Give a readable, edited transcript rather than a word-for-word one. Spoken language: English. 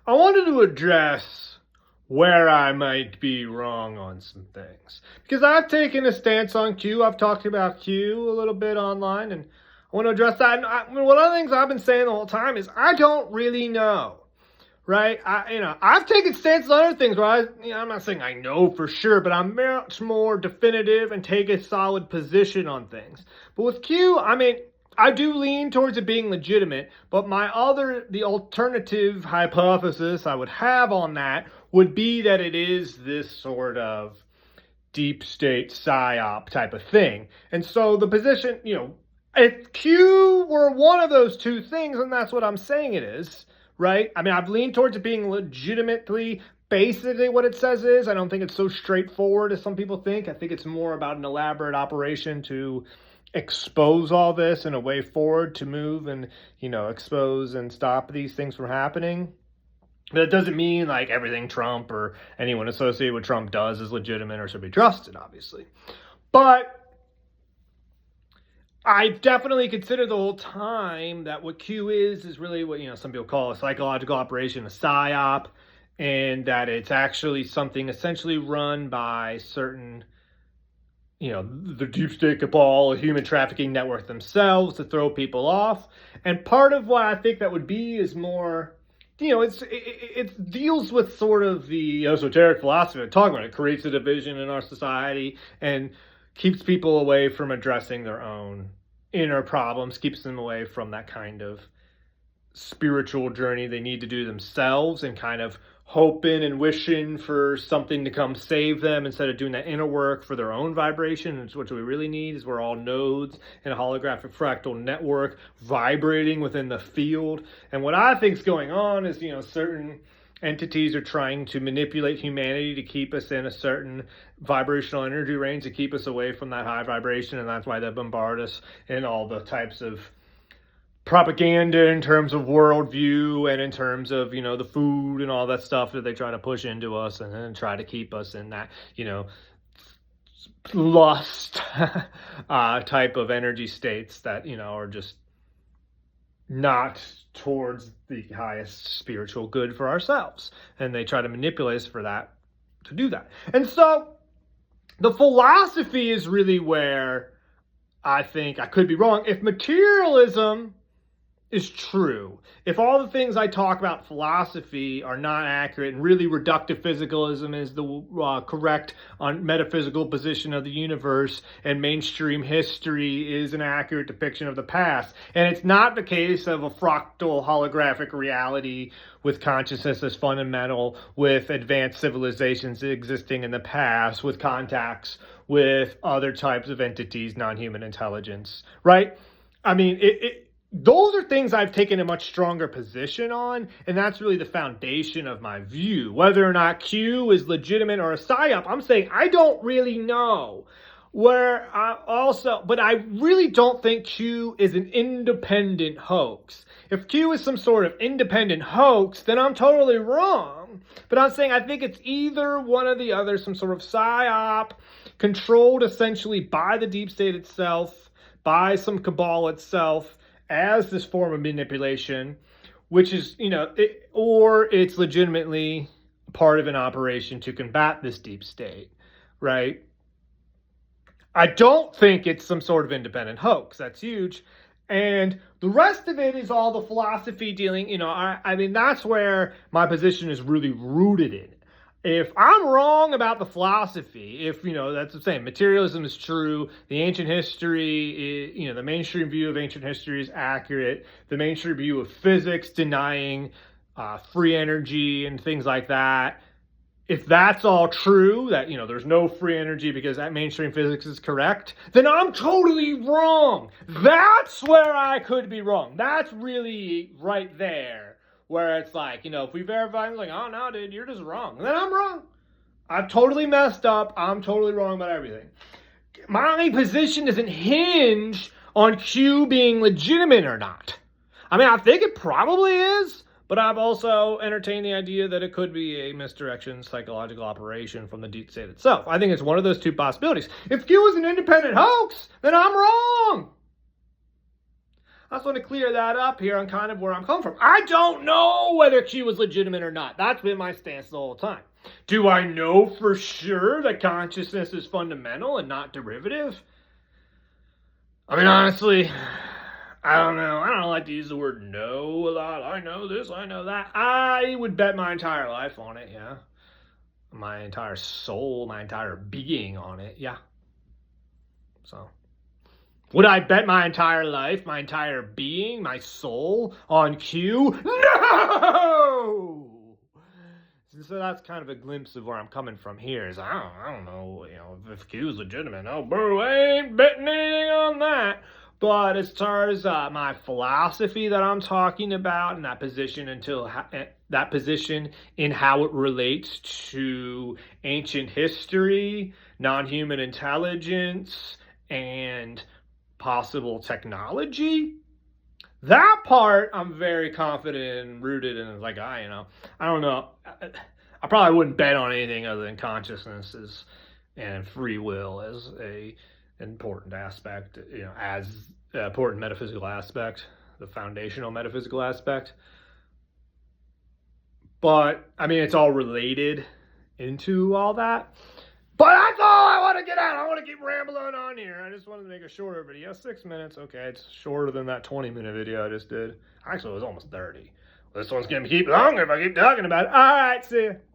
I wanted to address where I might be wrong on some things. Because I've taken a stance on Q. I've talked about Q a little bit online, and I want to address that. And one of the things I've been saying the whole time is I don't really know. Right? I've taken stances on other things where I'm not saying I know for sure, but I'm much more definitive and take a solid position on things. But with Q, I do lean towards it being legitimate, but the alternative hypothesis I would have on that would be that it is this sort of deep state psyop type of thing. And so the position, if Q were one of those two things, and that's what I'm saying it is, right? I've leaned towards it being legitimately basically what it says is. I don't think it's so straightforward as some people think. I think it's more about an elaborate operation to expose all this in a way forward to move and, expose and stop these things from happening. But it doesn't mean like everything Trump or anyone associated with Trump does is legitimate or should be trusted, obviously. But I definitely considered the whole time that what Q is really what, some people call a psychological operation, a psyop, and that it's actually something essentially run by certain, the deep state cabal, a human trafficking network themselves to throw people off. And part of what I think that would be is more, it deals with sort of the esoteric philosophy I'm talking about. It creates a division in our society and keeps people away from addressing their own inner problems, keeps them away from that kind of spiritual journey they need to do themselves and kind of hoping and wishing for something to come save them instead of doing that inner work for their own vibration. And what we really need is we're all nodes in a holographic fractal network vibrating within the field. And what I think is going on is, certain entities are trying to manipulate humanity to keep us in a certain vibrational energy range, to keep us away from that high vibration. And that's why they bombard us in all the types of propaganda in terms of worldview and in terms of, the food and all that stuff that they try to push into us and then try to keep us in that, lust type of energy states that, are just not towards the highest spiritual good for ourselves. And they try to manipulate us for that, to do that. And so the philosophy is really where I think I could be wrong. If materialism is true, if all the things I talk about philosophy are not accurate and really reductive physicalism is the correct on metaphysical position of the universe and mainstream history is an accurate depiction of the past, and it's not the case of a fractal holographic reality with consciousness as fundamental, with advanced civilizations existing in the past, with contacts with other types of entities, non-human intelligence, right? Those are things I've taken a much stronger position on, and that's really the foundation of my view. Whether or not Q is legitimate or a psyop, I'm saying I don't really know. But I really don't think Q is an independent hoax. If Q is some sort of independent hoax, then I'm totally wrong. But I'm saying I think it's either one or the other, some sort of psyop, controlled essentially by the deep state itself, by some cabal itself, as this form of manipulation, which is, or it's legitimately part of an operation to combat this deep state, right? I don't think it's some sort of independent hoax. That's huge. And the rest of it is all the philosophy dealing, that's where my position is really rooted in. If I'm wrong about the philosophy, if, that's what I'm saying, materialism is true, the ancient history, the mainstream view of ancient history is accurate, the mainstream view of physics denying free energy and things like that, if that's all true, that, there's no free energy because that mainstream physics is correct, then I'm totally wrong. That's where I could be wrong. That's really right there. Where it's like, if we verify, it's like, oh no, dude, you're just wrong. And then I'm wrong. I've totally messed up. I'm totally wrong about everything. My position isn't hinged on Q being legitimate or not. I think it probably is, but I've also entertained the idea that it could be a misdirection psychological operation from the deep state itself. I think it's one of those two possibilities. If Q is an independent hoax, then I'm wrong. I just want to clear that up here on kind of where I'm coming from. I don't know whether Q was legitimate or not. That's been my stance the whole time. Do I know for sure that consciousness is fundamental and not derivative? I mean, honestly, I don't know. I don't like to use the word know a lot. I know this, I know that. I would bet my entire life on it, yeah. My entire soul, my entire being on it, yeah. So, would I bet my entire life, my entire being, my soul on Q? No! So that's kind of a glimpse of where I'm coming from here. Is I don't know, if Q is legitimate. No, bro, I ain't betting anything on that. But as far as my philosophy that I'm talking about, and that position in how it relates to ancient history, non-human intelligence, and possible technology, that part I'm very confident and rooted in. Like, I don't know. I probably wouldn't bet on anything other than consciousness and free will as a important aspect, as an important metaphysical aspect, the foundational metaphysical aspect. But, I mean, it's all related into all that. But that's all I want to get out. I want to keep rambling on here. I just wanted to make a shorter video. 6 minutes. Okay, it's shorter than that 20-minute video I just did. Actually, it was almost 30. This one's going to keep longer if I keep talking about it. All right, see ya.